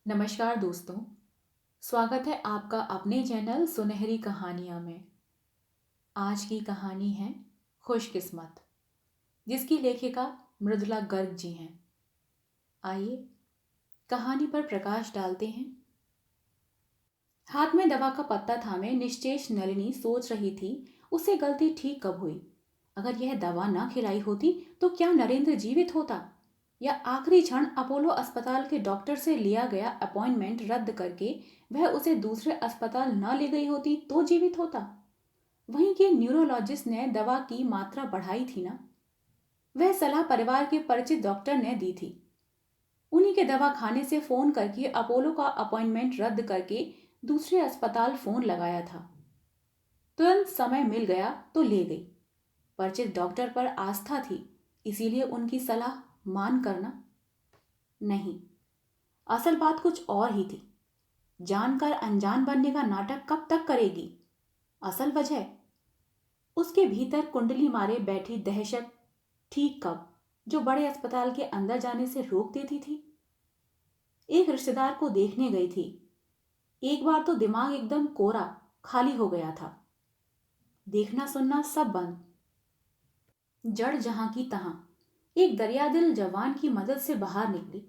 नमस्कार दोस्तों। स्वागत है आपका अपने चैनल सुनहरी कहानियाँ में। आज की कहानी है खुशकिस्मत, जिसकी लेखिका मृदुला गर्ग जी हैं। आइए कहानी पर प्रकाश डालते हैं। हाथ में दवा का पत्ता थामे निश्चेष नलिनी सोच रही थी, उससे गलती ठीक कब हुई। अगर यह दवा न खिलाई होती तो क्या नरेंद्र जीवित होता, या आखिरी क्षण अपोलो अस्पताल के डॉक्टर से लिया गया अपॉइंटमेंट रद्द करके वह उसे दूसरे अस्पताल न ले गई होती तो जीवित होता। वहीं के न्यूरोलॉजिस्ट ने दवा की मात्रा बढ़ाई थी ना, वह सलाह परिवार के परिचित डॉक्टर ने दी थी। उन्हीं के दवा खाने से फोन करके अपोलो का अपॉइंटमेंट रद्द करके दूसरे अस्पताल फोन लगाया था। तुरंत समय मिल गया तो ले गई। परिचित डॉक्टर पर आस्था थी, इसीलिए उनकी सलाह मान करना। नहीं, असल बात कुछ और ही थी। जानकर अनजान बनने का नाटक कब तक करेगी? असल वजह, उसके भीतर कुंडली मारे बैठी दहशत ठीक कब, जो बड़े अस्पताल के अंदर जाने से रोक देती थी। एक रिश्तेदार को देखने गई थी। एक बार तो दिमाग एकदम कोरा खाली हो गया था। देखना सुनना सब बंद, जड़ जहां की तहां। एक दरियादिल जवान की मदद से बाहर निकली,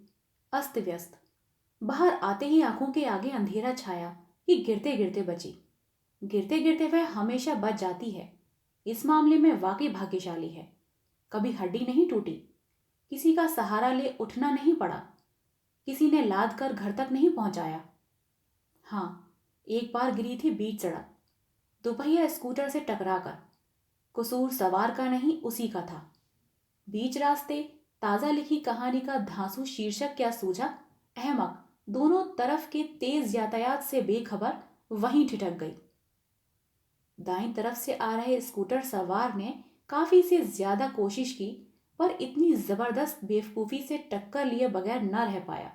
अस्त व्यस्त। बाहर आते ही आंखों के आगे अंधेरा छाया कि गिरते गिरते बची। गिरते गिरते वह हमेशा बच जाती है। इस मामले में वाकई भाग्यशाली है। कभी हड्डी नहीं टूटी, किसी का सहारा ले उठना नहीं पड़ा, किसी ने लाद कर घर तक नहीं पहुंचाया। हाँ, एक बार गिरी थी बीच सड़क, दोपहिया स्कूटर से टकराकर। कसूर सवार का नहीं, उसी का था। बीच रास्ते ताजा लिखी कहानी का धांसू शीर्षक क्या सूझा, अहमक दोनों तरफ के तेज यातायात से बेखबर वहीं ठिठक गई। दाईं तरफ से आ रहे स्कूटर सवार ने काफी से ज्यादा कोशिश की, पर इतनी जबरदस्त बेवकूफी से टक्कर लिए बगैर न रह पाया।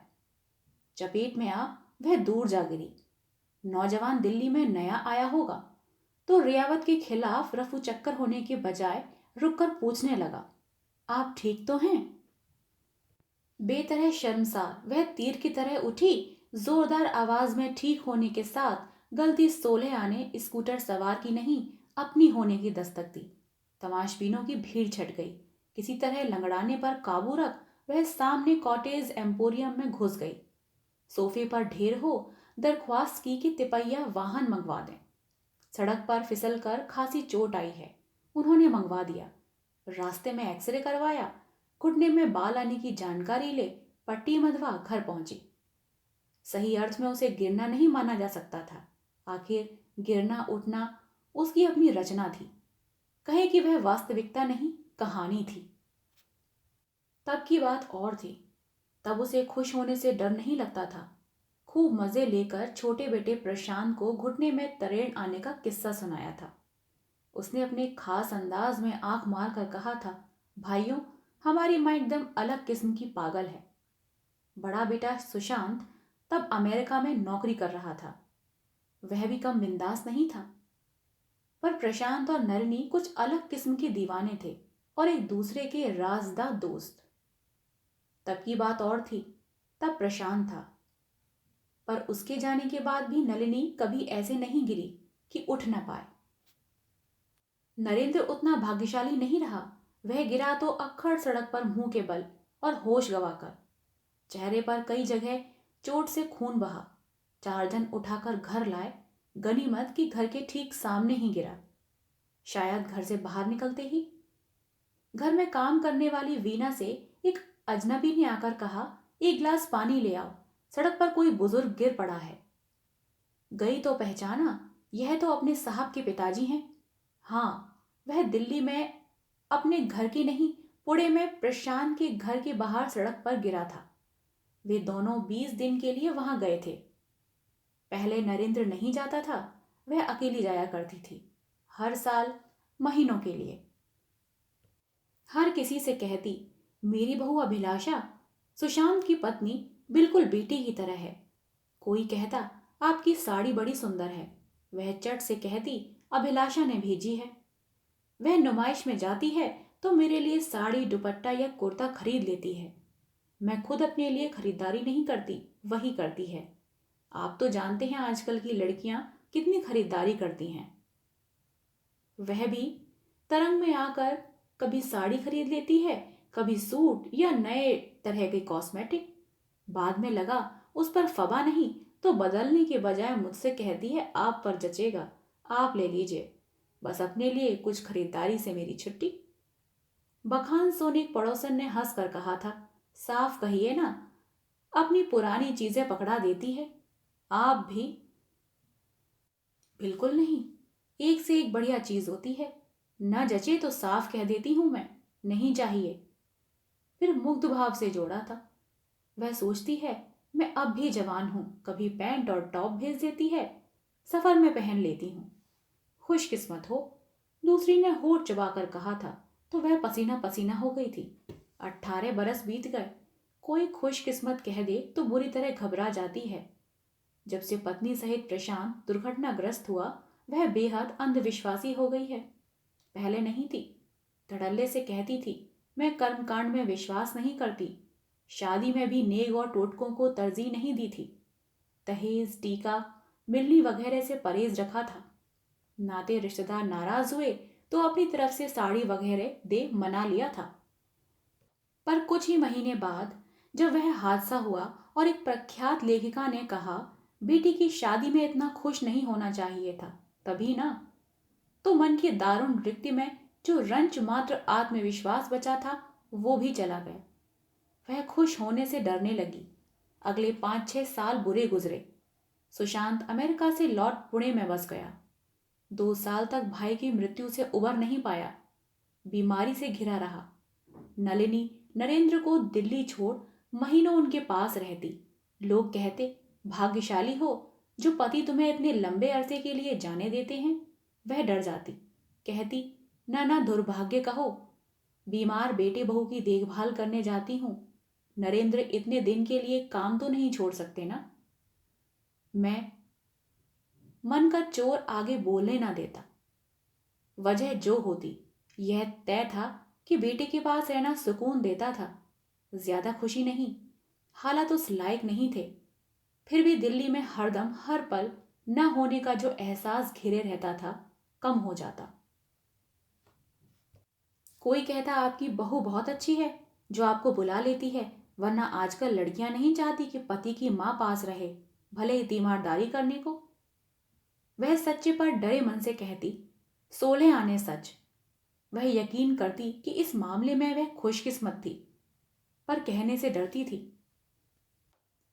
चपेट में आ वह दूर जा गिरी। नौजवान दिल्ली में नया आया होगा तो रियावत के खिलाफ रफू चक्कर होने के बजाय रुककर पूछने लगा, आप ठीक तो हैं? बेतरह शर्मसार वह तीर की तरह उठी। जोरदार आवाज में ठीक होने के साथ गलती 16 आने स्कूटर सवार की नहीं, अपनी होने की दस्तक दी। तमाशबीनों की भीड़ छट गई। किसी तरह लंगड़ाने पर काबू रख वह सामने कॉटेज एम्पोरियम में घुस गई। सोफे पर ढेर हो दरख्वास्त की कि तिपहिया वाहन मंगवा दें। सड़क पर फिसल कर खासी चोट आई है, उन्होंने मंगवा दिया। रास्ते में एक्सरे करवाया, घुटने में बाल आने की जानकारी ले पट्टी मधवा घर पहुंची। सही अर्थ में उसे गिरना नहीं माना जा सकता था। आखिर गिरना उठना उसकी अपनी रचना थी। कहे कि वह वास्तविकता नहीं, कहानी थी। तब की बात और थी। तब उसे खुश होने से डर नहीं लगता था। खूब मजे लेकर छोटे बेटे प्रशांत को घुटने में तरेड़ आने का किस्सा सुनाया था। उसने अपने खास अंदाज में आंख मार कर कहा था, भाइयों, हमारी माँ एकदम अलग किस्म की पागल है। बड़ा बेटा सुशांत तब अमेरिका में नौकरी कर रहा था। वह भी कम बिंदास नहीं था। पर प्रशांत और नलिनी कुछ अलग किस्म के दीवाने थे और एक दूसरे के राजदा दोस्त। तब की बात और थी। तब प्रशांत था, पर उसके जाने के बाद भी नलिनी कभी ऐसे नहीं गिरी कि उठ न पाए। नरेंद्र उतना भाग्यशाली नहीं रहा। वह गिरा तो अक्खड़ सड़क पर मुंह के बल और होश गंवाकर। चेहरे पर कई जगह चोट से खून बहा। 4 जन उठाकर घर लाए। गनीमत कि घर के ठीक सामने ही गिरा। शायद घर से बाहर निकलते ही घर में काम करने वाली वीना से एक अजनबी ने आकर कहा, एक गिलास पानी ले आओ, सड़क पर कोई बुजुर्ग गिर पड़ा है। गई तो पहचाना, यह तो अपने साहब के पिताजी हैं। हाँ, वह दिल्ली में अपने घर की नहीं, पुणे में प्रशांत के घर के बाहर सड़क पर गिरा था। वे दोनों 20 दिन के लिए वहां गए थे। पहले नरेंद्र नहीं जाता था, वह अकेली जाया करती थी, हर साल महीनों के लिए। हर किसी से कहती, मेरी बहू अभिलाषा सुशांत की पत्नी बिल्कुल बेटी की तरह है। कोई कहता, आपकी साड़ी बड़ी सुंदर है। वह चट से कहती, अभिलाषा ने भेजी है। वह नुमाइश में जाती है तो मेरे लिए साड़ी दुपट्टा या कुर्ता खरीद लेती है। मैं खुद अपने लिए खरीदारी नहीं करती, वही करती है। आप तो जानते हैं आजकल की लड़कियां कितनी खरीदारी करती हैं। वह भी तरंग में आकर कभी साड़ी खरीद लेती है, कभी सूट या नए तरह के कॉस्मेटिक। बाद में लगा उस पर फबा नहीं तो बदलने के बजाय मुझसे कहती है आप पर जचेगा, आप ले लीजिए। बस अपने लिए कुछ खरीदारी से मेरी छुट्टी। बखान सोने एक पड़ोसन ने हंस कर कहा था, साफ कहिए ना, अपनी पुरानी चीजें पकड़ा देती है। आप भी। बिल्कुल नहीं, एक से एक बढ़िया चीज होती है। न जचे तो साफ कह देती हूं मैं, नहीं चाहिए। फिर मुग्ध भाव से जोड़ा था, वह सोचती है मैं अब भी जवान हूं, कभी पैंट और टॉप भेज देती है, सफर में पहन लेती हूं। खुशकिस्मत हो। दूसरी ने होठ चबाकर कहा था तो वह पसीना पसीना हो गई थी। 18 बरस बीत गए। कोई खुशकिस्मत कह दे तो बुरी तरह घबरा जाती है। जब से पत्नी सहित प्रशांत दुर्घटनाग्रस्त हुआ, वह बेहद अंधविश्वासी हो गई है। पहले नहीं थी, धड़ल्ले से कहती थी मैं कर्मकांड में विश्वास नहीं करती। शादी में भी नेग और टोटकों को तरजीह नहीं दी थी। दहेज, टीका, मिलनी वगैरह से परहेज रखा था। नाते रिश्तेदार नाराज हुए तो अपनी तरफ से साड़ी वगैरह दे मना लिया था। पर कुछ ही महीने बाद जब वह हादसा हुआ और एक प्रख्यात लेखिका ने कहा बेटी की शादी में इतना खुश नहीं होना चाहिए था, तभी ना, तो मन की दारुण रिक्ति में जो रंच मात्र आत्मविश्वास बचा था वो भी चला गया। वह खुश होने से डरने लगी। अगले 5-6 साल बुरे गुजरे। सुशांत अमेरिका से लौट पुणे में बस गया। 2 साल तक भाई की मृत्यु से उबर नहीं पाया, बीमारी से घिरा रहा। नलिनी नरेंद्र को दिल्ली छोड़ महीनों उनके पास रहती। लोग कहते भाग्यशाली हो जो पति तुम्हें इतने लंबे अरसे के लिए जाने देते हैं। वह डर जाती, कहती ना ना दुर्भाग्य कहो, बीमार बेटे बहू की देखभाल करने जाती हूं। नरेंद्र इतने दिन के लिए काम तो नहीं छोड़ सकते ना। मैं मन का चोर आगे बोलने ना देता। वजह जो होती, यह तय था कि बेटे के पास रहना सुकून देता था, ज्यादा खुशी नहीं। हालात उस लायक नहीं थे। फिर भी दिल्ली में हरदम हर पल न होने का जो एहसास घिरे रहता था, कम हो जाता। कोई कहता आपकी बहू बहुत अच्छी है जो आपको बुला लेती है, वरना आजकल लड़कियां नहीं चाहती कि पति की मां पास रहे, भले ही तीमारदारी करने को। वह सच्चे पर डरे मन से कहती 16 आने सच। वह यकीन करती कि इस मामले में वह खुशकिस्मत थी, पर कहने से डरती थी।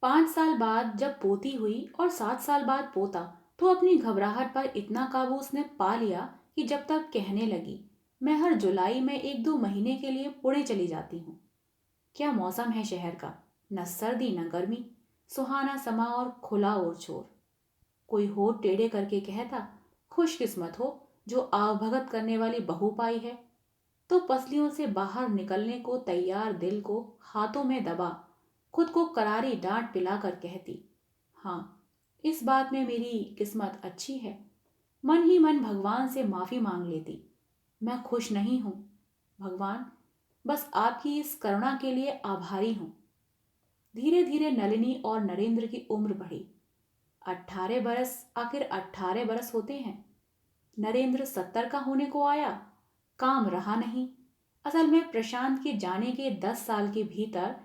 5 साल बाद जब पोती हुई और 7 साल बाद पोता, तो अपनी घबराहट पर इतना काबू उसने पा लिया कि जब तक कहने लगी मैं हर जुलाई में 1-2 महीने के लिए पुणे चली जाती हूँ। क्या मौसम है शहर का, न सर्दी न गर्मी, सुहाना समा और खुला और छोर। कोई होठ टेढ़े करके कहता खुशकिस्मत हो जो आवभगत करने वाली बहू पाई है। तो पसलियों से बाहर निकलने को तैयार दिल को हाथों में दबा खुद को करारी डांट पिलाकर कहती, हाँ, इस बात में मेरी किस्मत अच्छी है। मन ही मन भगवान से माफी मांग लेती, मैं खुश नहीं हूं भगवान, बस आपकी इस करुणा के लिए आभारी हूं। धीरे धीरे नलिनी और नरेंद्र की उम्र बढ़ी। 18 बरस, आखिर 18 बरस होते हैं। नरेंद्र 70 का होने को आया। काम रहा नहीं। असल में प्रशांत के जाने के 10 साल के भीतर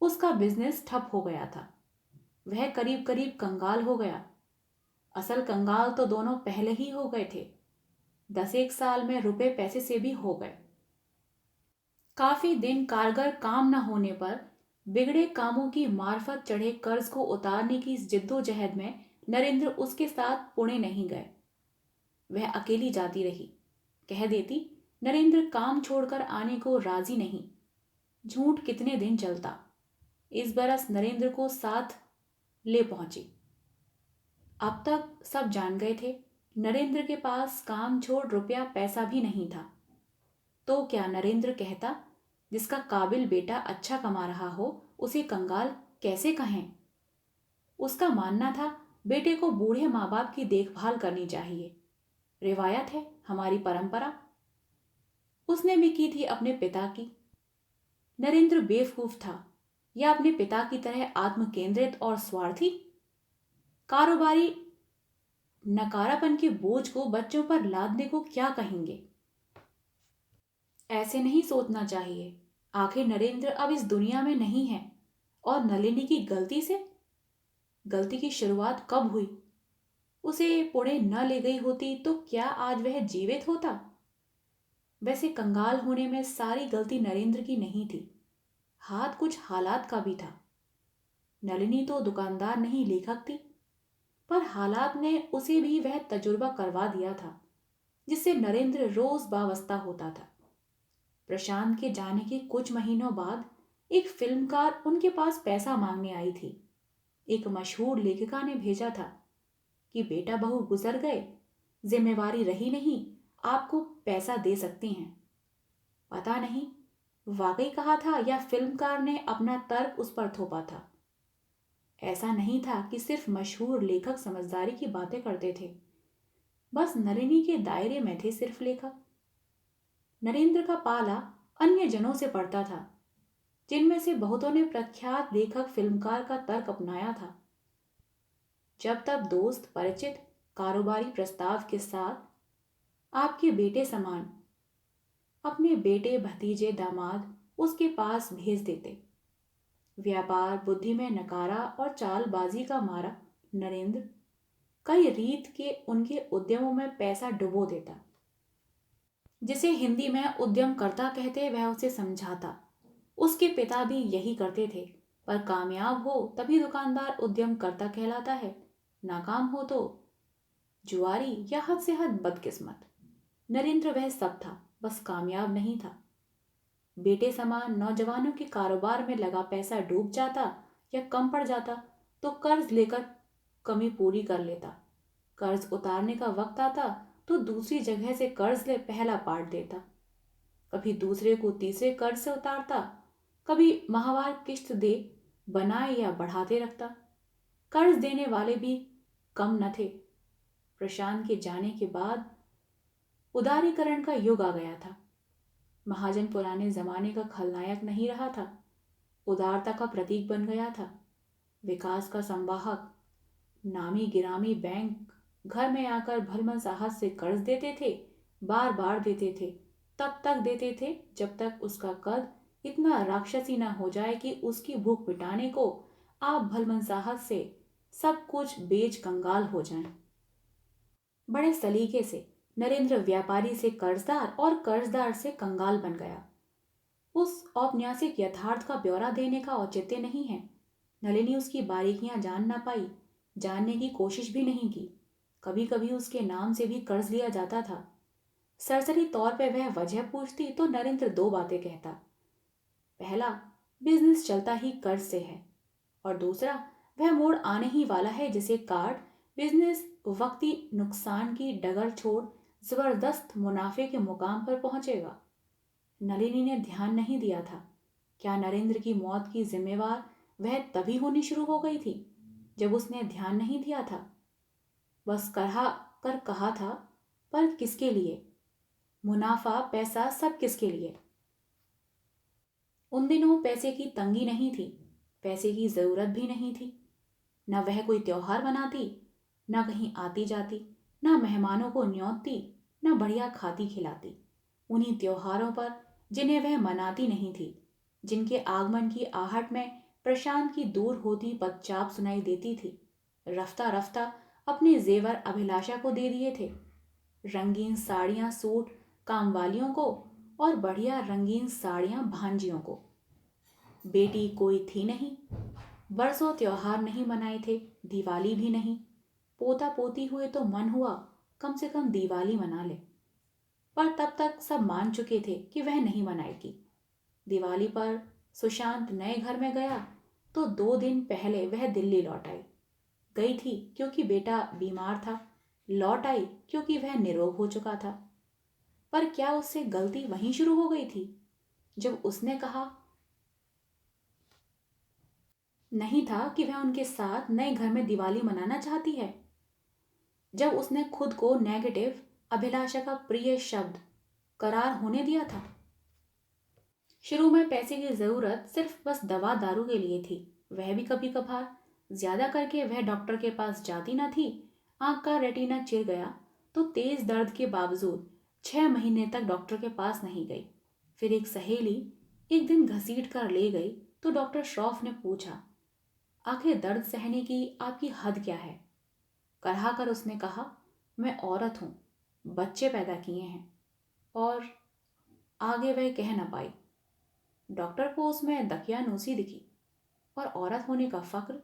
उसका बिजनेस ठप हो गया था। वह करीब करीब कंगाल हो गया। असल कंगाल तो दोनों पहले ही हो गए थे। 10 एक साल में रुपए पैसे से भी हो गए। काफी दिन कारगर काम न होने पर बिगड़े कामों की मार्फत चढ़े कर्ज को उतारने की इस जिद्दोजहद में नरेंद्र उसके साथ पुणे नहीं गए। वह अकेली जाती रही। कह देती नरेंद्र काम छोड़कर आने को राजी नहीं। झूठ कितने दिन चलता। इस बरस नरेंद्र को साथ ले पहुंची। अब तक सब जान गए थे नरेंद्र के पास काम छोड़ रुपया पैसा भी नहीं था। तो क्या नरेंद्र कहता जिसका काबिल बेटा अच्छा कमा रहा हो उसे कंगाल कैसे कहें। उसका मानना था बेटे को बूढ़े माँ बाप की देखभाल करनी चाहिए, रिवायत है हमारी परंपरा। उसने भी की थी अपने पिता की। नरेंद्र बेवकूफ था। या अपने पिता की तरह आत्म केंद्रित और स्वार्थी? कारोबारी नकारापन के बोझ को बच्चों पर लादने को क्या कहेंगे? ऐसे नहीं सोचना चाहिए। आखिर नरेंद्र अब इस दुनिया में नहीं है। और नलिनी की गलती की शुरुआत कब हुई? उसे पुणे न ले गई होती तो क्या आज वह जीवित होता? वैसे कंगाल होने में सारी गलती नरेंद्र की नहीं थी। हाथ कुछ हालात का भी था। नलिनी तो दुकानदार नहीं, लेखक थी। पर हालात ने उसे भी वह तजुर्बा करवा दिया था जिससे नरेंद्र रोज वाबस्ता होता था। प्रशांत के जाने के कुछ महीनों बाद एक फिल्मकार उनके पास पैसा मांगने आई थी। एक मशहूर लेखिका ने भेजा था कि बेटा बहू गुजर गए, जिम्मेवारी रही नहीं, आपको पैसा दे सकते हैं। पता नहीं वाकई कहा था या फिल्मकार ने अपना तर्क उस पर थोपा था। ऐसा नहीं था कि सिर्फ मशहूर लेखक समझदारी की बातें करते थे। बस नलिनी के दायरे में थे सिर्फ लेखक। नरेंद्र का पाला अन्य जनों से पड़ता था, जिनमें से बहुतों ने प्रख्यात लेखक फिल्मकार का तर्क अपनाया था। जब तक दोस्त परिचित कारोबारी प्रस्ताव के साथ आपके बेटे समान अपने बेटे भतीजे दामाद उसके पास भेज देते। व्यापार बुद्धि में नकारा और चालबाजी का मारा नरेंद्र कई रीत के उनके उद्यमों में पैसा डुबो देता। जिसे हिंदी में उद्यमकर्ता कहते वह उसे समझाता। उसके पिता भी यही करते थे। पर कामयाब हो तभी दुकानदार उद्यमकर्ता कहलाता है, नाकाम हो तो जुआरी या हद से हद बदकिस्मत। नरेंद्र वह सब था, बस कामयाब नहीं था। बेटे समान नौजवानों के कारोबार में लगा पैसा डूब जाता या कम पड़ जाता तो कर्ज लेकर कमी पूरी कर लेता। कर्ज उतारने का वक्त आता तो दूसरी जगह से कर्ज ले पहला पार्ट देता। कभी दूसरे को तीसरे कर्ज से उतारता, कभी माहवार किश्त दे बनाए या बढ़ाते रखता। कर्ज देने वाले भी कम न थे। प्रशांत के जाने के बाद उदारीकरण का युग आ गया था। महाजन पुराने जमाने का खलनायक नहीं रहा था, उदारता का प्रतीक बन गया था, विकास का संवाहक। नामी गिरामी बैंक घर में आकर भलमन साहस से कर्ज देते थे, बार बार देते थे, तब तक देते थे जब तक उसका कद इतना राक्षसी न हो जाए कि उसकी भूख मिटाने को आप भलमन साहस से सब कुछ बेच कंगाल हो जाएं। बड़े सलीके से नरेंद्र व्यापारी से कर्जदार और कर्जदार से कंगाल बन गया। उस औपन्यासिक यथार्थ का ब्यौरा देने का औचित्य नहीं है। नलिनी उसकी बारीकियां जान ना पाई, जानने की कोशिश भी नहीं की। कभी कभी उसके नाम से भी कर्ज लिया जाता था। सरसरी तौर पर वह वजह पूछती तो नरेंद्र दो बातें कहता। पहला, बिजनेस चलता ही कर्ज से है, और दूसरा, वह मोड़ आने ही वाला है जिसे काट बिजनेस वक्ती नुकसान की डगर छोड़ जबरदस्त मुनाफे के मुकाम पर पहुंचेगा। नलिनी ने ध्यान नहीं दिया था। क्या नरेंद्र की मौत की जिम्मेवार वह तभी होनी शुरू हो गई थी जब उसने ध्यान नहीं दिया था? बस कहा था, पर किसके लिए? मुनाफा पैसा सब किसके लिए? उन दिनों पैसे की तंगी नहीं थी, पैसे की जरूरत भी नहीं थी। न वह कोई त्योहार मनाती, न कहीं आती जाती, न मेहमानों को न्योतती, न बढ़िया खाती खिलाती। उन्हीं त्योहारों पर जिन्हें वह मनाती नहीं थी, जिनके आगमन की आहट में प्रशांत की दूर होती पदचाप सुनाई देती थी, रफ्ता रफ्ता अपने जेवर अभिलाषा को दे दिए थे। रंगीन साड़ियां सूट कामवालियों को और बढ़िया रंगीन साड़ियां भांजियों को। बेटी कोई थी नहीं, बरसों त्योहार नहीं मनाए थे, दिवाली भी नहीं। पोता पोती हुए तो मन हुआ कम से कम दिवाली मना ले, पर तब तक सब मान चुके थे कि वह नहीं मनाएगी। दिवाली पर सुशांत नए घर में गया तो 2 दिन पहले वह दिल्ली लौट आई। गई थी क्योंकि बेटा बीमार था, लौट आई क्योंकि वह निरोग हो चुका था। पर क्या उससे गलती वहीं शुरू हो गई थी जब उसने कहा नहीं था कि वह उनके साथ नए घर में दिवाली मनाना चाहती है? जब उसने खुद को नेगेटिव अभिलाषा का प्रिय शब्द करार होने दिया था? शुरू में पैसे की ज़रूरत सिर्फ बस दवा दारू के लिए थी, वह भी कभी कभार। ज़्यादा करके वह डॉक्टर के पास जाती न थी। आँख का रेटिना चिर गया तो तेज़ दर्द के बावजूद 6 महीने तक डॉक्टर के पास नहीं गई। फिर एक सहेली एक दिन घसीट कर ले गई तो डॉक्टर श्रॉफ ने पूछा, आखिर दर्द सहने की आपकी हद क्या है? कराह कर उसने कहा, मैं औरत हूँ, बच्चे पैदा किए हैं। और आगे वह कह न पाई। डॉक्टर को उसमें दकियानूसी दिखी और औरत होने का फक्र।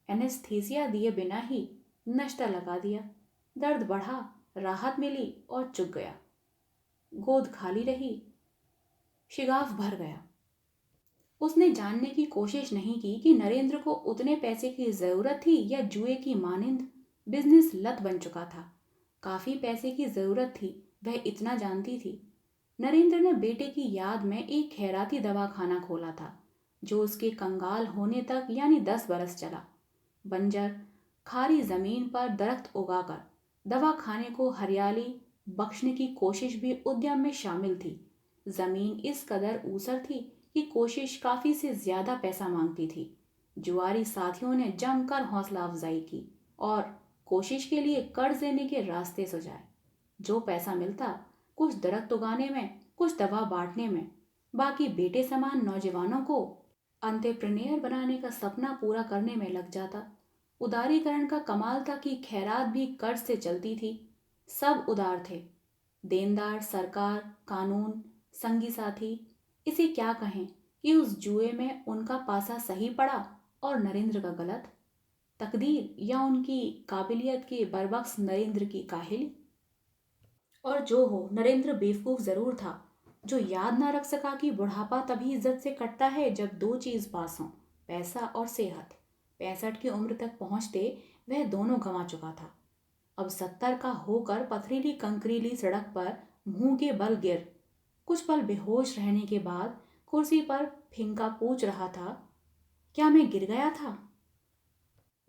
एनेस्थीसिया दिए बिना ही नश्ता लगा दिया। दर्द बढ़ा, राहत मिली और चुक गया। गोद खाली रही, शिगाफ भर गया। उसने जानने की कोशिश नहीं की कि नरेंद्र को उतने पैसे की जरूरत थी या जुए की मानिंद बिजनेस लत बन चुका था। काफी पैसे की जरूरत थी, वह इतना जानती थी। नरेंद्र ने बेटे की याद में एक खैराती दवाखाना खोला था जो उसके कंगाल होने तक यानी 10 बरस चला। बंजर खारी जमीन पर दरख्त उगाकर दवाखाने को हरियाली बख्शने की कोशिश भी उद्यम में शामिल थी। जमीन इस कदर ऊसर थी कि कोशिश काफी से ज्यादा पैसा मांगती थी। जुआरी साथियों ने जमकर हौसला अफजाई की और कोशिश के लिए कर्ज देने के रास्ते सुझाए। जो पैसा मिलता कुछ दरख्त उगाने में, कुछ दवा बांटने में, बाकी बेटे समान नौजवानों को एंटरप्रेन्योर बनाने का सपना पूरा करने में लग जाता। उदारीकरण का कमाल था कि खैरात भी कर्ज से चलती थी। सब उदार थे, देनदार, सरकार, कानून, संगी साथी। इसे क्या कहें कि उस जुए में उनका पासा सही पड़ा और नरेंद्र का गलत। तकदीर या उनकी काबिलियत के बरबक्स नरेंद्र की काहिली। और जो हो, नरेंद्र बेवकूफ जरूर था जो याद ना रख सका कि बुढ़ापा तभी इज्जत से कटता है जब दो चीज पास हों, पैसा और सेहत। 65 की उम्र तक पहुंचते वह दोनों गंवा चुका था। अब 70 का होकर पथरीली कंकरीली सड़क पर मुंह के बल गिर कुछ पल बेहोश रहने के बाद कुर्सी पर फिंका पूछ रहा था, क्या मैं गिर गया था?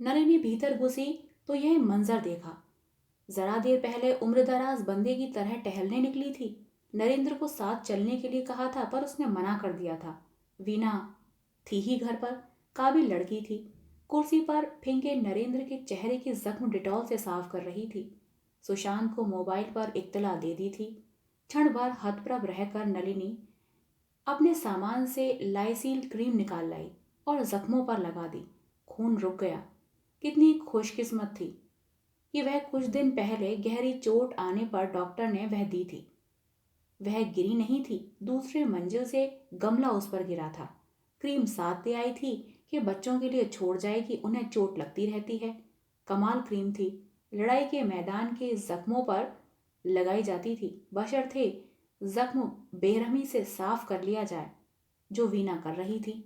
नलिनी भीतर घुसी तो यह मंजर देखा। जरा देर पहले उम्रदराज बंदे की तरह टहलने निकली थी। नरेंद्र को साथ चलने के लिए कहा था पर उसने मना कर दिया था। वीना थी ही घर पर, काबिल लड़की थी। कुर्सी पर फिंके नरेंद्र के चेहरे के जख्म डिटॉल से साफ कर रही थी। सुशांत को मोबाइल पर इत्तला दे दी थी। क्षण भर हतप्रभ रहकर नलिनी अपने सामान से लाइसील क्रीम निकाल लाई और जख्मों पर लगा दी। खून रुक गया। कितनी खुशकिस्मत थी कि वह कुछ दिन पहले गहरी चोट आने पर डॉक्टर ने वह दी थी। वह गिरी नहीं थी, दूसरे मंजिल से गमला उस पर गिरा था। क्रीम साथ ले आई थी कि बच्चों के लिए छोड़ जाएगी, उन्हें चोट लगती रहती है। कमाल क्रीम थी, लड़ाई के मैदान के जख्मों पर लगाई जाती थी, बशर्ते जख्म बेरहमी से साफ कर लिया जाए, जो वीना कर रही थी।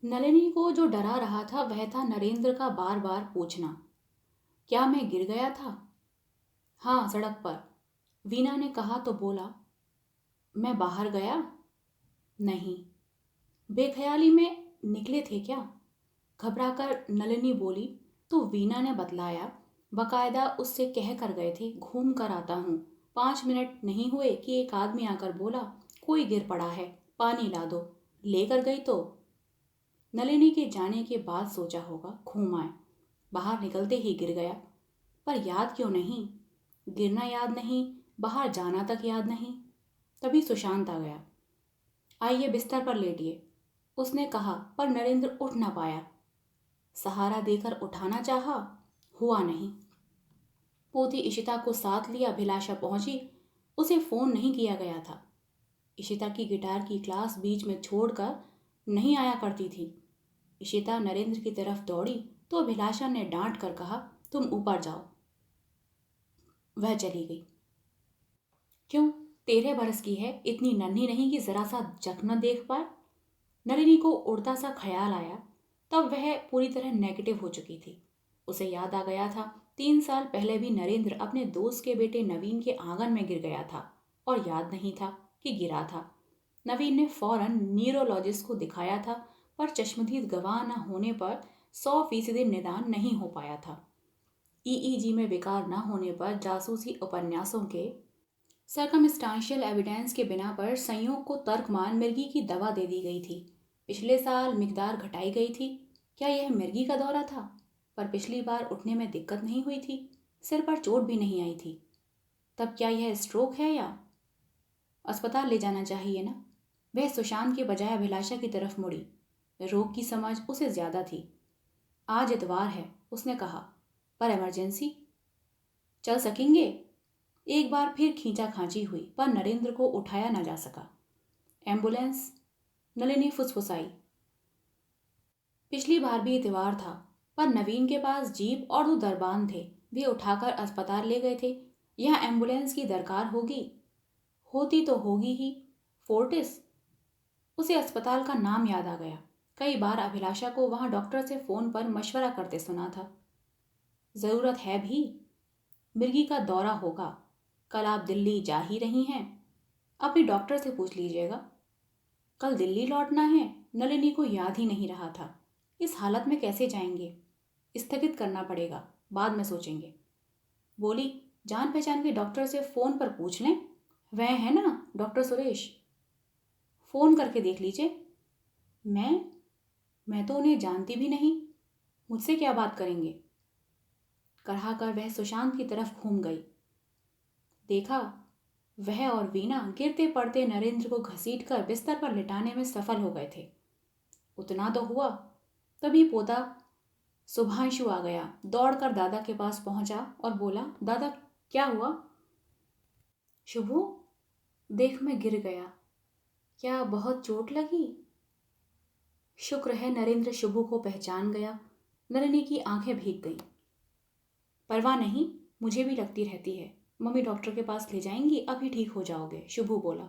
नलिनी को जो डरा रहा था वह था नरेंद्र का बार बार पूछना, क्या मैं गिर गया था? हाँ, सड़क पर, वीना ने कहा तो बोला। मैं बाहर गया? नहीं। बेख्याली में निकले थे क्या? घबराकर नलिनी बोली तो वीना ने बतलाया, बकायदा उससे कह कर गए थे, घूम कर आता हूँ। 5 मिनट नहीं हुए कि एक आदमी आकर बोला, कोई गिर पड़ा है, पानी ला दो। लेकर गई तो नलिनी के जाने के बाद सोचा होगा, घूम आए। बाहर निकलते ही गिर गया। पर याद क्यों नहीं? गिरना याद नहीं, बाहर जाना तक याद नहीं। तभी सुशांत आ गया। आइए बिस्तर पर लेटिए, उसने कहा, पर नरेंद्र उठ ना पाया। सहारा देकर उठाना चाहा, हुआ नहीं। पोती इशिता को साथ लिया अभिलाषा पहुंची। उसे फोन नहीं किया गया था। इशिता की गिटार की क्लास बीच में छोड़कर नहीं आया करती थी। इशिता नरेंद्र की तरफ दौड़ी तो अभिलाषा ने डांट कर कहा, तुम ऊपर जाओ। वह चली गई। क्यों, 13 बरस की है, इतनी नन्ही नहीं कि जरा सा जख्म न देख पाए? नलिनी को उड़ता सा ख्याल आया। तब वह पूरी तरह नेगेटिव हो चुकी थी। उसे याद आ गया था 3 साल पहले भी नरेंद्र अपने दोस्त के बेटे नवीन के आंगन में गिर गया था और याद नहीं था कि गिरा था। नवीन ने फौरन न्यूरोलॉजिस्ट को दिखाया था, पर चश्मदीद गवाह न होने पर 100% निदान नहीं हो पाया था। ईईजी में विकार न होने पर जासूसी उपन्यासों के सरकमस्टांशियल एविडेंस के बिना पर संयोग को तर्क मान मिर्गी की दवा दे दी गई थी। पिछले साल मिकदार घटाई गई थी। क्या यह मिर्गी का दौरा था? पर पिछली बार उठने में दिक्कत नहीं हुई थी, सिर पर चोट भी नहीं आई थी। तब क्या यह स्ट्रोक है या? अस्पताल ले जाना चाहिए ना। वह सुशांत के बजाय अभिलाषा की तरफ मुड़ी। रोग की समझ उसे ज्यादा थी। आज इतवार है, उसने कहा, पर इमरजेंसी चल सकेंगे? एक बार फिर खींचाखांची हुई, पर नरेंद्र को उठाया न जा सका। एम्बुलेंस? नलिनी फुसफुसाई। पिछली बार भी इतवार था, पर नवीन के पास जीप और 2 दरबान थे। वे उठाकर अस्पताल ले गए थे। यह एम्बुलेंस की दरकार होगी, होती तो होगी ही। फोर्टिस? उसे अस्पताल का नाम याद आ गया। कई बार अभिलाषा को वहां डॉक्टर से फोन पर मशवरा करते सुना था। जरूरत है भी। मिर्गी का दौरा होगा। कल आप दिल्ली जा ही रही हैं। अपने डॉक्टर से पूछ लीजिएगा। कल दिल्ली लौटना है? नलिनी को याद ही नहीं रहा था। इस हालत में कैसे जाएंगे? स्थगित करना पड़ेगा, बाद में सोचेंगे। बोली, जान पहचान के डॉक्टर से फोन पर पूछ लें। वह है ना डॉक्टर सुरेश? फोन करके देख लीजिए। मैं तो उन्हें जानती भी नहीं। मुझसे क्या बात करेंगे? कहा कर वह सुशांत की तरफ घूम गई। देखा, वह और वीना गिरते पड़ते नरेंद्र को घसीटकर बिस्तर पर लिटाने में सफल हो गए थे। उतना तो हुआ। तभी पोता शुभांशु आ गया। दौड़कर दादा के पास पहुंचा और बोला, दादा क्या हुआ? शुभू, देख मैं गिर गया। क्या बहुत चोट लगी? शुक्र है नरेंद्र शुभू को पहचान गया। नलिनी की आंखें भीग गईं। परवाह नहीं, मुझे भी लगती रहती है। मम्मी डॉक्टर के पास ले जाएंगी, अभी ठीक हो जाओगे, शुभू बोला।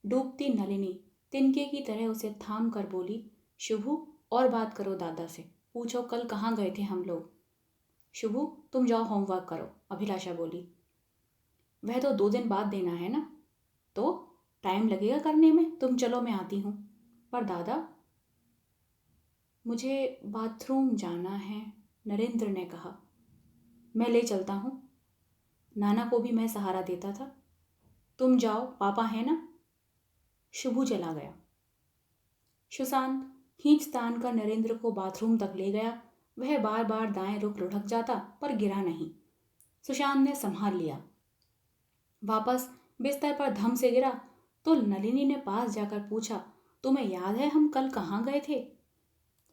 डूबती नलिनी तिनके की तरह उसे थाम कर बोली, शुभू और बात करो दादा से, पूछो कल कहाँ गए थे हम लोग। शुभू, तुम जाओ होमवर्क करो, अभिलाषा बोली। वह तो 2 दिन बाद देना है ना। तो टाइम लगेगा करने में, तुम चलो मैं आती हूँ। पर दादा, मुझे बाथरूम जाना है, नरेंद्र ने कहा। मैं ले चलता हूँ। नाना को भी मैं सहारा देता था। तुम जाओ, पापा है ना। शुभू चला गया। सुशांत खींच तान कर नरेंद्र को बाथरूम तक ले गया। वह बार बार दाएं रुख लुढ़क जाता, पर गिरा नहीं। सुशांत ने संभाल लिया। वापस बिस्तर पर धम से गिरा तो नलिनी ने पास जाकर पूछा, तुम्हें याद है हम कल कहाँ गए थे?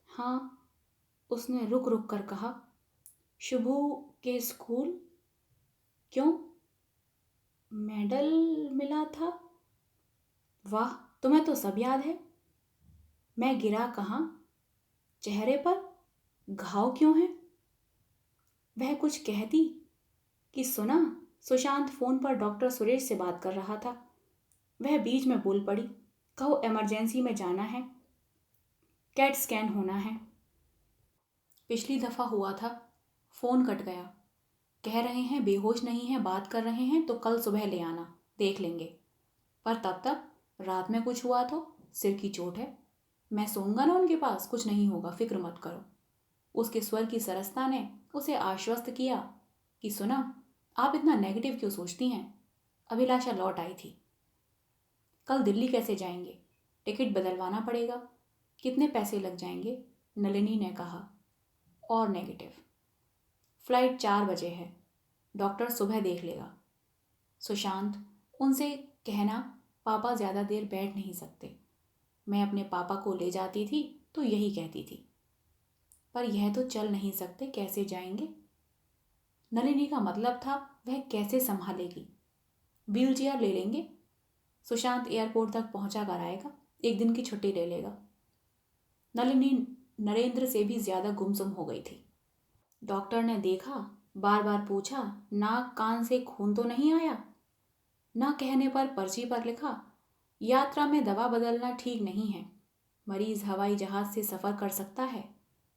हाँ, उसने रुक रुक कर कहा। शुभू के स्कूल? क्यों? मेडल मिला था। वाह, तुम्हें तो सब याद है। मैं गिरा कहाँ? चेहरे पर घाव क्यों है? वह कुछ कहती कि सुना, सुशांत फोन पर डॉक्टर सुरेश से बात कर रहा था। वह बीच में बोल पड़ी, कहो इमरजेंसी में जाना है, कैट स्कैन होना है। पिछली दफा हुआ था, फोन कट गया। कह रहे हैं बेहोश नहीं है, बात कर रहे हैं तो कल सुबह ले आना, देख लेंगे। पर तब तक रात में कुछ हुआ तो? सिर की चोट है। मैं सोऊंगा ना उनके पास, कुछ नहीं होगा, फिक्र मत करो। उसके स्वर की सरसता ने उसे आश्वस्त किया कि सुना, आप इतना नेगेटिव क्यों सोचती हैं? अभिलाषा लौट आई थी। कल दिल्ली कैसे जाएंगे? टिकट बदलवाना पड़ेगा। कितने पैसे लग जाएंगे? नलिनी ने कहा। और नेगेटिव। फ्लाइट 4 बजे है, डॉक्टर सुबह देख लेगा। सुशांत, उनसे कहना पापा ज़्यादा देर बैठ नहीं सकते। मैं अपने पापा को ले जाती थी तो यही कहती थी। पर यह तो चल नहीं सकते, कैसे जाएंगे? नलिनी का मतलब था वह कैसे संभालेगी। व्हीलचेयर ले लेंगे। सुशांत एयरपोर्ट तक पहुंचा कर आएगा, 1 दिन की छुट्टी ले लेगा। नलिनी नरेंद्र से भी ज़्यादा गुमसुम हो गई थी। डॉक्टर ने देखा, बार बार पूछा, नाक कान से खून तो नहीं आया? ना कहने पर पर्ची पर लिखा, यात्रा में दवा बदलना ठीक नहीं है। मरीज हवाई जहाज से सफ़र कर सकता है।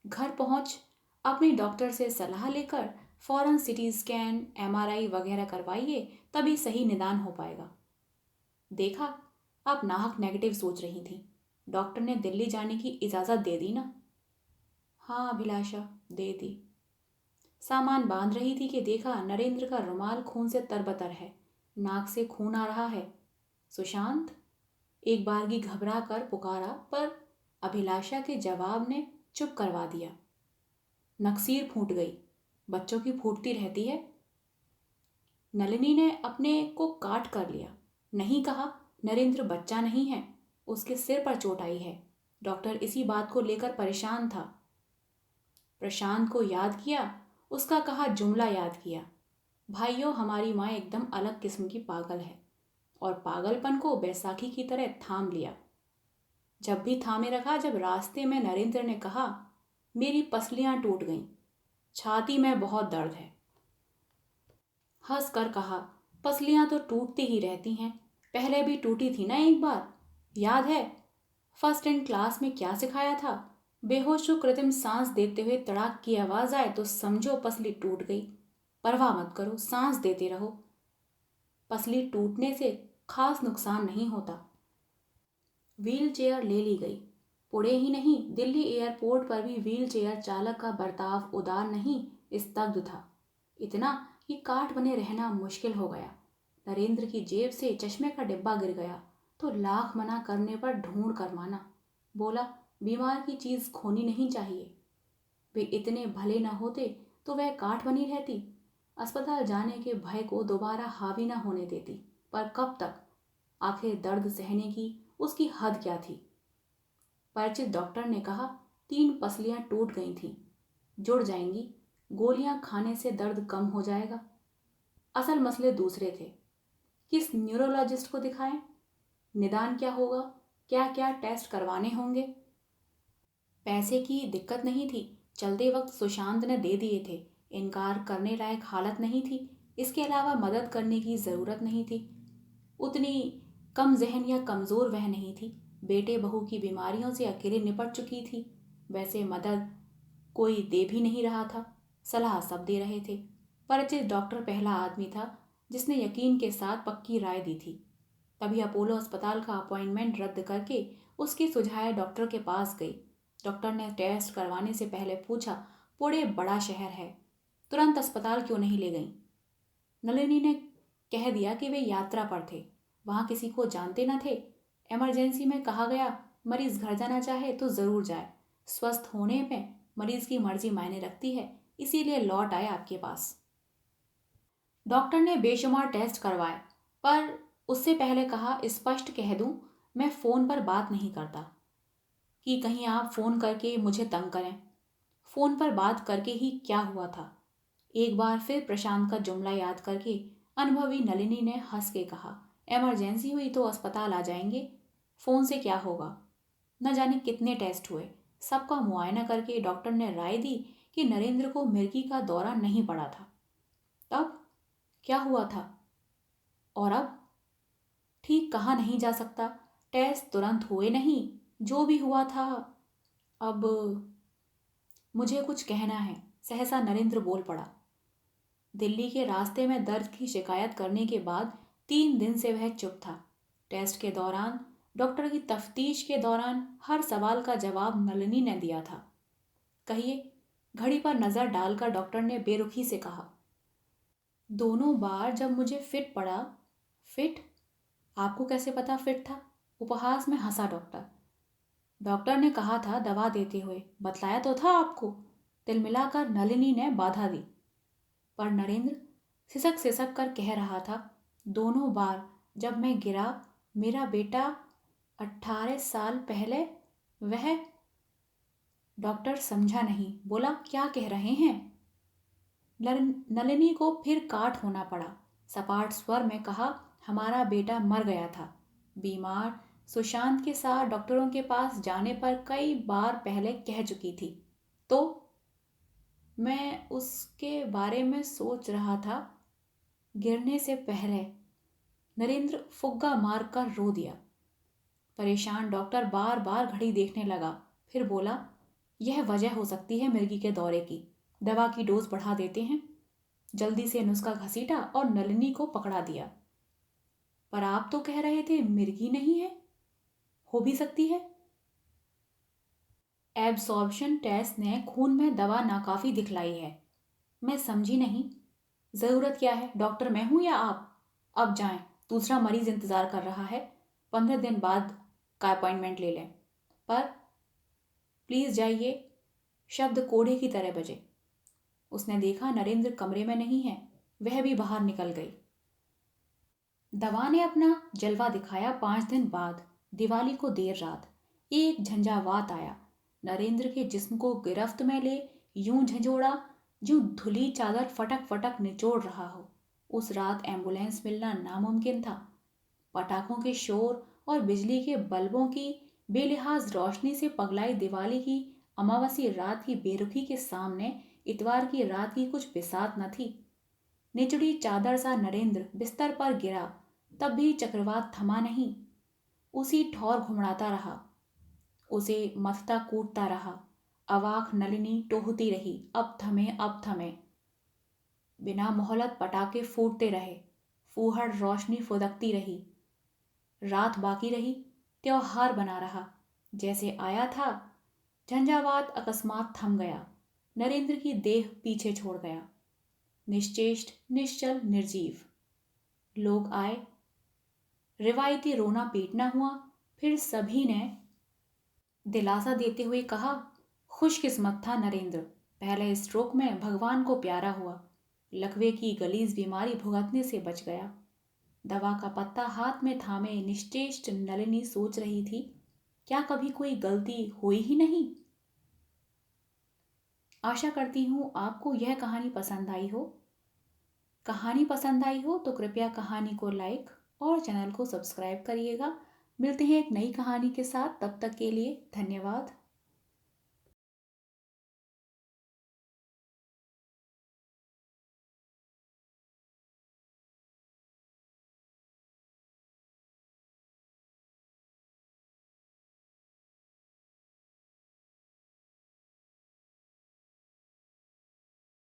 घर पहुंच अपने डॉक्टर से सलाह लेकर फौरन सिटी स्कैन, एमआरआई वगैरह करवाइए, तभी सही निदान हो पाएगा। देखा, आप नाहक नेगेटिव सोच रही थी। डॉक्टर ने दिल्ली जाने की इजाज़त दे दी ना? हाँ अभिलाषा, दे दी। सामान बांध रही थी कि देखा नरेंद्र का रुमाल खून से तरबतर है। नाक से खून आ रहा है। सुशांत, एक बारगी घबरा कर पुकारा, पर अभिलाषा के जवाब ने चुप करवा दिया। नक्सीर फूट गई, बच्चों की फूटती रहती है। नलिनी ने अपने को काट कर लिया। नहीं कहा, नरेंद्र बच्चा नहीं है, उसके सिर पर चोट आई है। डॉक्टर इसी बात को लेकर परेशान था। प्रशांत को याद किया, उसका कहा जुमला याद किया। भाइयों, हमारी माँ एकदम अलग किस्म की पागल है, और पागलपन को बैसाखी की तरह थाम लिया। जब भी थामे रखा, जब रास्ते में नरेंद्र ने कहा, मेरी पसलियां टूट गईं, छाती में बहुत दर्द है, हंस कर कहा, पसलियां तो टूटती ही रहती हैं, पहले भी टूटी थी ना एक बार, याद है? फर्स्ट इन क्लास में क्या सिखाया था? बेहोश को कृत्रिम सांस देते हुए तड़ाक की आवाज आए तो समझो पसली टूट गई। परवाह मत करो, सांस देते रहो। पसली टूटने से खास नुकसान नहीं होता। व्हील चेयर ले ली गई। पुणे ही नहीं, दिल्ली एयरपोर्ट पर भी व्हील चेयर चालक का बर्ताव उदार नहीं, स्तब्ध था। इतना कि काठ बने रहना मुश्किल हो गया। नरेंद्र की जेब से चश्मे का डिब्बा गिर गया तो लाख मना करने पर ढूंढ कर माना। बोला, बीमार की चीज खोनी नहीं चाहिए। वे इतने भले न होते तो वह काठ बनी रहती, अस्पताल जाने के भय को दोबारा हावी न होने देती। पर कब तक? आखिर दर्द सहने की उसकी हद क्या थी? परिचित डॉक्टर ने कहा, 3 पसलियां टूट गई थीं, जुड़ जाएंगी, गोलियां खाने से दर्द कम हो जाएगा। असल मसले दूसरे थे। किस न्यूरोलॉजिस्ट को दिखाएं? निदान क्या होगा? क्या क्या टेस्ट करवाने होंगे? पैसे की दिक्कत नहीं थी, चलते वक्त सुशांत ने दे दिए थे। इनकार करने लायक हालत नहीं थी। इसके अलावा मदद करने की ज़रूरत नहीं थी। उतनी कम जहन या कमज़ोर वह नहीं थी। बेटे बहू की बीमारियों से अकेले निपट चुकी थी। वैसे मदद कोई दे भी नहीं रहा था, सलाह सब दे रहे थे। परिचित डॉक्टर पहला आदमी था जिसने यकीन के साथ पक्की राय दी थी। तभी अपोलो अस्पताल का अपॉइंटमेंट रद्द करके उसके सुझाए डॉक्टर के पास गई। डॉक्टर ने टेस्ट करवाने से पहले पूछा, पुणे बड़ा शहर है, तुरंत अस्पताल क्यों नहीं ले गई? नलिनी ने कह दिया कि वे यात्रा पर थे, वहां किसी को जानते न थे। इमरजेंसी में कहा गया, मरीज घर जाना चाहे तो जरूर जाए, स्वस्थ होने में मरीज की मर्जी मायने रखती है, इसीलिए लौट आए आपके पास। डॉक्टर ने बेशुमार टेस्ट करवाए, पर उससे पहले कहा, स्पष्ट कह दूं, मैं फ़ोन पर बात नहीं करता कि कहीं आप फ़ोन करके मुझे तंग करें। फ़ोन पर बात करके ही क्या हुआ था? एक बार फिर प्रशांत का जुमला याद करके अनुभवी नलिनी ने हंस के कहा, इमरजेंसी हुई तो अस्पताल आ जाएंगे, फ़ोन से क्या होगा? न जाने कितने टेस्ट हुए, सबका मुआयना करके डॉक्टर ने राय दी कि नरेंद्र को मिर्गी का दौरा नहीं पड़ा था। तब क्या हुआ था? और अब? ठीक कहा नहीं जा सकता, टेस्ट तुरंत हुए नहीं, जो भी हुआ था। अब मुझे कुछ कहना है, सहसा नरेंद्र बोल पड़ा। दिल्ली के रास्ते में दर्द की शिकायत करने के बाद 3 दिन से वह चुप था। टेस्ट के दौरान, डॉक्टर की तफ्तीश के दौरान हर सवाल का जवाब नलिनी ने दिया था। कहिए, घड़ी पर नजर डालकर डॉक्टर ने बेरुखी से कहा। दोनों बार जब मुझे फिट पड़ा। फिट? आपको कैसे पता फिट था? उपहास में हंसा डॉक्टर। डॉक्टर ने कहा था दवा देते हुए, बतलाया तो था आपको। तिल मिलाकर नलिनी ने बाधा दी। पर नरेंद्र सिसक सिसक कर कह रहा था, दोनों बार जब मैं गिरा, मेरा बेटा 18 साल पहले, वह। डॉक्टर समझा नहीं, बोला, क्या कह रहे हैं? नलिनी को फिर काट होना पड़ा। सपाट स्वर में कहा, हमारा बेटा मर गया था, बीमार। सुशांत के साथ डॉक्टरों के पास जाने पर कई बार पहले कह चुकी थी। तो मैं उसके बारे में सोच रहा था, गिरने से पहले। नरेंद्र फुग्गा मारकर रो दिया। परेशान डॉक्टर बार बार घड़ी देखने लगा, फिर बोला, यह वजह हो सकती है मिर्गी के दौरे की, दवा की डोज बढ़ा देते हैं। जल्दी से नुस्खा घसीटा और नलिनी को पकड़ा दिया। पर आप तो कह रहे थे मिर्गी नहीं है, हो भी सकती है। एब्सॉर्प्शन टेस्ट ने खून में दवा नाकाफी दिखलाई है। मैं समझी नहीं, जरूरत क्या है? डॉक्टर मैं हूं या आप? अब जाएं, दूसरा मरीज इंतज़ार कर रहा है, 15 दिन बाद का अपॉइंटमेंट ले लें। पर प्लीज़ जाइए। शब्द कोड़े की तरह बजे। उसने देखा नरेंद्र कमरे में नहीं है, वह भी बाहर निकल गई। दवा ने अपना जलवा दिखाया। 5 दिन बाद दिवाली को देर रात एक झंझावात आया। नरेंद्र के जिस्म को गिरफ्त में ले यूं झंझोड़ा जो धुली चादर फटक फटक निचोड़ रहा हो। उस रात एम्बुलेंस मिलना नामुमकिन था। पटाखों के शोर और बिजली के बल्बों की बेलिहाज रोशनी से पगलाई दिवाली की अमावस्या रात की बेरुखी के सामने इतवार की रात की कुछ बिसात न थी। निचड़ी चादर सा नरेंद्र बिस्तर पर गिरा, तब भी चक्रवात थमा नहीं। उसी ठौर घुमड़ाता रहा, उसे मथता कूटता रहा। अवाक नलिनी टोहती रही, अब थमे अब थमे। बिना मोहलत पटाखे फूटते रहे, फूहड़ रोशनी फुदकती रही। रात बाकी रही, त्योहार बना रहा जैसे आया था। झंझावात अकस्मात थम गया। नरेंद्र की देह पीछे छोड़ गया, निश्चेष्ट, निश्चल, निर्जीव। लोग आए, रिवायती रोना पीटना हुआ। फिर सभी ने दिलासा देते हुए कहा, खुशकिस्मत था नरेंद्र, पहले स्ट्रोक में भगवान को प्यारा हुआ, लकवे की गलीज बीमारी भुगतने से बच गया। दवा का पत्ता हाथ में थामे निश्चेष्ट नलिनी सोच रही थी, क्या कभी कोई गलती हुई ही नहीं। आशा करती हूँ आपको यह कहानी पसंद आई हो। कहानी पसंद आई हो तो कृपया कहानी को लाइक और चैनल को सब्सक्राइब करिएगा। मिलते हैं एक नई कहानी के साथ, तब तक के लिए धन्यवाद।